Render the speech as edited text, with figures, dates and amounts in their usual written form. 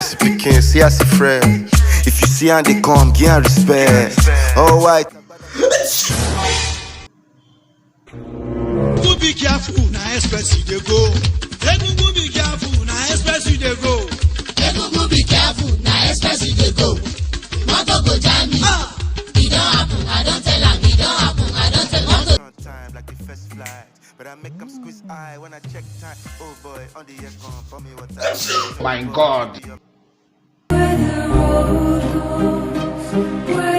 Speaking, see as a friend. If you see and they come, give and respect. All white. Be careful, now express you they go. Egungun be careful, now express you they go. Egungun be careful, now express you they go. Moto go jam me. It don't happen, I don't tell him. It don't happen, I don't tell him. Time like the first flight, but I make them squeeze eye when I check time. Oh boy, on the air come for me what I. My God. Where the road goes, where